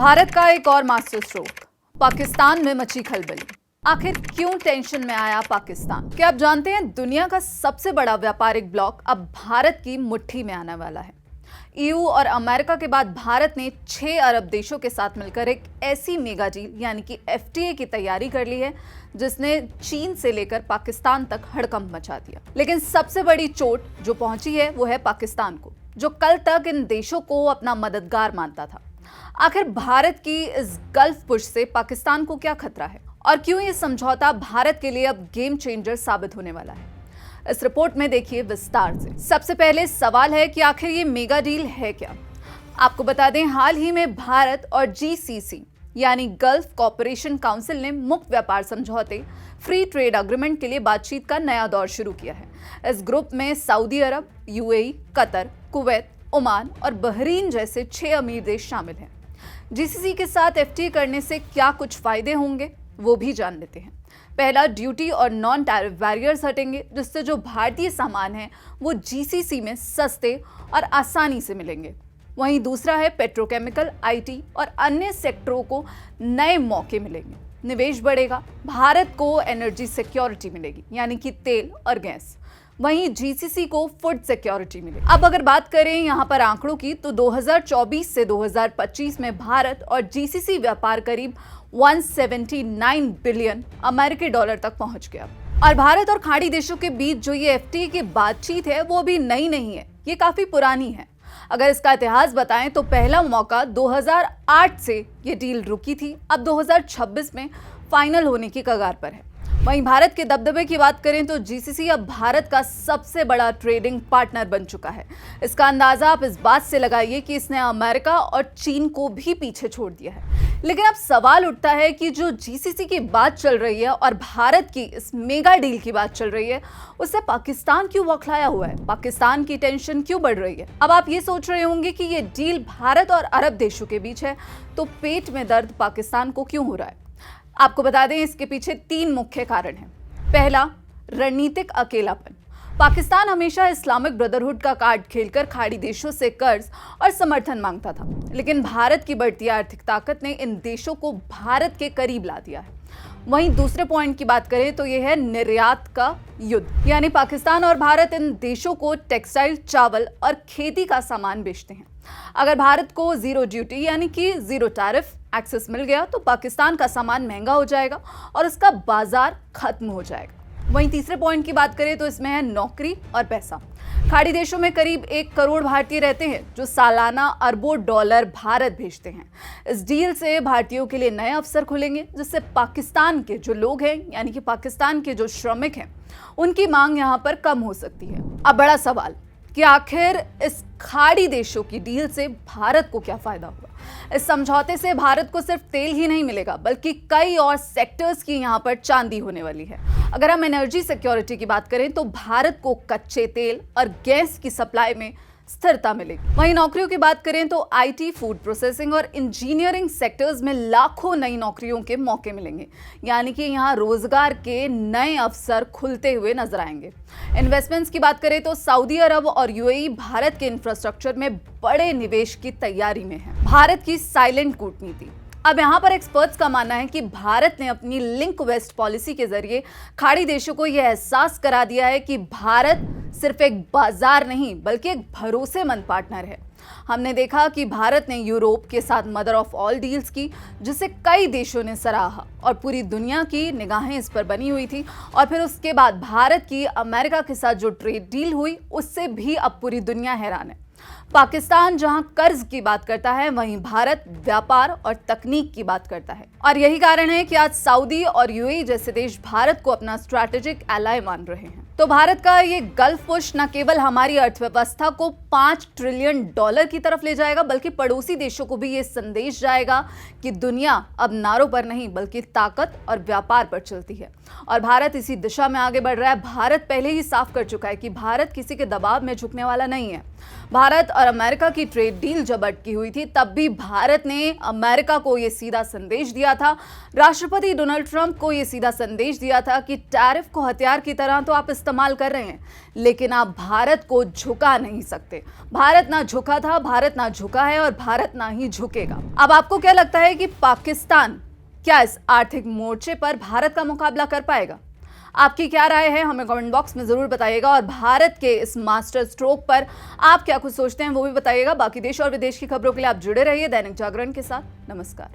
भारत का एक और मास्टर स्ट्रोक, पाकिस्तान में मची खलबली। आखिर क्यों टेंशन में आया पाकिस्तान? क्या आप जानते हैं दुनिया का सबसे बड़ा व्यापारिक ब्लॉक अब भारत की मुट्ठी में आने वाला है। ईयू और अमेरिका के बाद भारत ने 6 अरब देशों के साथ मिलकर एक ऐसी मेगा डील यानी कि एफटीए की तैयारी कर ली है जिसने चीन से लेकर पाकिस्तान तक हड़कंप मचा दिया। लेकिन सबसे बड़ी चोट जो पहुंची है वो है पाकिस्तान को, जो कल तक इन देशों को अपना मददगार मानता था। आखिर भारत की इस गल्फ पुश से पाकिस्तान को क्या खतरा है और क्यों ये समझौता भारत के लिए अब गेम चेंजर साबित होने वाला है, इस रिपोर्ट में देखिए विस्तार से। सबसे पहले सवाल है कि आखिर ये मेगा डील है क्या। आपको बता दें, हाल ही में भारत और जीसीसी यानी गल्फ कॉपरेशन काउंसिल ने मुक्त व्यापार समझौते फ्री ट्रेड अग्रीमेंट के लिए बातचीत का नया दौर शुरू किया है। इस ग्रुप में सऊदी अरब, यूएई, कतर, कुवैत, ओमान और बहरीन जैसे 6 अमीर देश शामिल हैं। जीसीसी के साथ एफटीए करने से क्या कुछ फायदे होंगे वो भी जान लेते हैं। पहला, ड्यूटी और नॉन टैरिफ बैरियर्स हटेंगे, जिससे जो भारतीय सामान हैं वो जीसीसी में सस्ते और आसानी से मिलेंगे। वहीं दूसरा है पेट्रोकेमिकल, आईटी और अन्य सेक्टरों को नए मौके मिलेंगे, निवेश बढ़ेगा, भारत को एनर्जी सिक्योरिटी मिलेगी यानी कि तेल और गैस। वहीं जीसीसी को फूड सिक्योरिटी मिले। अब अगर बात करें यहाँ पर आंकड़ों की, तो 2024 से 2025 में भारत और जीसीसी व्यापार करीब 179 बिलियन अमेरिकी डॉलर तक पहुंच गया। और भारत और खाड़ी देशों के बीच जो ये एफटीए की बातचीत है वो भी नई नहीं है, ये काफी पुरानी है। अगर इसका इतिहास बताएं तो पहला मौका 2008 से ये डील रुकी थी, अब 2026 में फाइनल होने की कगार पर है। वहीं भारत के दबदबे की बात करें तो जीसीसी अब भारत का सबसे बड़ा ट्रेडिंग पार्टनर बन चुका है। इसका अंदाजा आप इस बात से लगाइए कि इसने अमेरिका और चीन को भी पीछे छोड़ दिया है। लेकिन अब सवाल उठता है कि जो जीसीसी की बात चल रही है और भारत की इस मेगा डील की बात चल रही है, उससे पाकिस्तान क्यों बौखलाया हुआ है? पाकिस्तान की टेंशन क्यों बढ़ रही है? अब आप ये सोच रहे होंगे कि ये डील भारत और अरब देशों के बीच है, तो पेट में दर्द पाकिस्तान को क्यों हो रहा है? आपको बता दें, इसके पीछे 3 मुख्य कारण हैं। पहला, रणनीतिक अकेलापन। पाकिस्तान हमेशा इस्लामिक ब्रदरहुड का कार्ड खेलकर खाड़ी देशों से कर्ज और समर्थन मांगता था, लेकिन भारत की बढ़ती आर्थिक ताकत ने इन देशों को भारत के करीब ला दिया है। वहीं दूसरे पॉइंट की बात करें तो यह है निर्यात का युद्ध, यानी पाकिस्तान और भारत इन देशों को टेक्सटाइल, चावल और खेती का सामान बेचते हैं। अगर भारत को जीरो ड्यूटी यानी कि जीरो टैरिफ एक्सेस मिल गया तो पाकिस्तान का सामान महंगा हो जाएगा और उसका बाजार खत्म हो जाएगा। वहीं तीसरे पॉइंट की बात करें तो इसमें है नौकरी और पैसा। खाड़ी देशों में करीब 1 करोड़ भारतीय रहते हैं जो सालाना अरबों डॉलर भारत भेजते हैं। इस डील से भारतीयों के लिए नए अवसर खुलेंगे, जिससे पाकिस्तान के जो लोग हैं यानी कि पाकिस्तान के जो श्रमिक हैं उनकी मांग यहाँ पर कम हो सकती है। अब बड़ा सवाल कि आखिर इस खाड़ी देशों की डील से भारत को क्या फायदा हुआ? इस समझौते से भारत को सिर्फ तेल ही नहीं मिलेगा, बल्कि कई और सेक्टर्स की यहाँ पर चांदी होने वाली है। अगर हम एनर्जी सिक्योरिटी की बात करें तो भारत को कच्चे तेल और गैस की सप्लाई में स्थिरता मिलेगी। वहीं नौकरियों की बात करें तो आईटी, फूड प्रोसेसिंग और इंजीनियरिंग सेक्टर्स में लाखों नई नौकरियों के मौके मिलेंगे, यानी कि यहाँ रोजगार के नए अवसर खुलते हुए नजर आएंगे। इन्वेस्टमेंट्स की बात करें तो सऊदी अरब और यूएई भारत के इंफ्रास्ट्रक्चर में बड़े निवेश की तैयारी में है। भारत की साइलेंट कूटनीति। अब यहाँ पर एक्सपर्ट्स का मानना है कि भारत ने अपनी लिंक वेस्ट पॉलिसी के जरिए खाड़ी देशों को यह एहसास करा दिया है कि भारत सिर्फ एक बाजार नहीं बल्कि एक भरोसेमंद पार्टनर है। हमने देखा कि भारत ने यूरोप के साथ मदर ऑफ ऑल डील्स की, जिसे कई देशों ने सराहा और पूरी दुनिया की निगाहें इस पर बनी हुई थी। और फिर उसके बाद भारत की अमेरिका के साथ जो ट्रेड डील हुई, उससे भी अब पूरी दुनिया हैरान है। पाकिस्तान जहां कर्ज की बात करता है, वहीं भारत व्यापार और तकनीक की बात करता है। और यही कारण है कि आज सऊदी और यूएई जैसे देश भारत को अपना स्ट्रैटेजिक एलाय मान रहे हैं। तो भारत का ये गल्फ पुश न केवल हमारी अर्थव्यवस्था को $5 ट्रिलियन की तरफ ले जाएगा, बल्कि पड़ोसी देशों को भी ये संदेश जाएगा कि दुनिया अब नारों पर नहीं बल्कि ताकत और व्यापार पर चलती है। और भारत इसी दिशा में आगे बढ़ रहा है। भारत पहले ही साफ कर चुका है कि भारत किसी के दबाव में झुकने वाला नहीं है। भारत और अमेरिका की ट्रेड डील जब अटकी हुई थी, तब भी भारत ने अमेरिका को यह सीधा संदेश दिया था, राष्ट्रपति डोनाल्ड ट्रंप को यह सीधा संदेश दिया था कि टैरिफ को हथियार की तरह तो आप इस्तेमाल कर रहे हैं, लेकिन आप भारत को झुका नहीं सकते। भारत ना झुका था, भारत ना झुका है और भारत ना ही झुकेगा। अब आपको क्या लगता है कि पाकिस्तान क्या इस आर्थिक मोर्चे पर भारत का मुकाबला कर पाएगा? आपकी क्या राय है, हमें कमेंट बॉक्स में जरूर बताइएगा और भारत के इस मास्टर स्ट्रोक पर आप क्या कुछ सोचते हैं वो भी बताइएगा। बाकी देश और विदेश की खबरों के लिए आप जुड़े रहिए दैनिक जागरण के साथ। नमस्कार।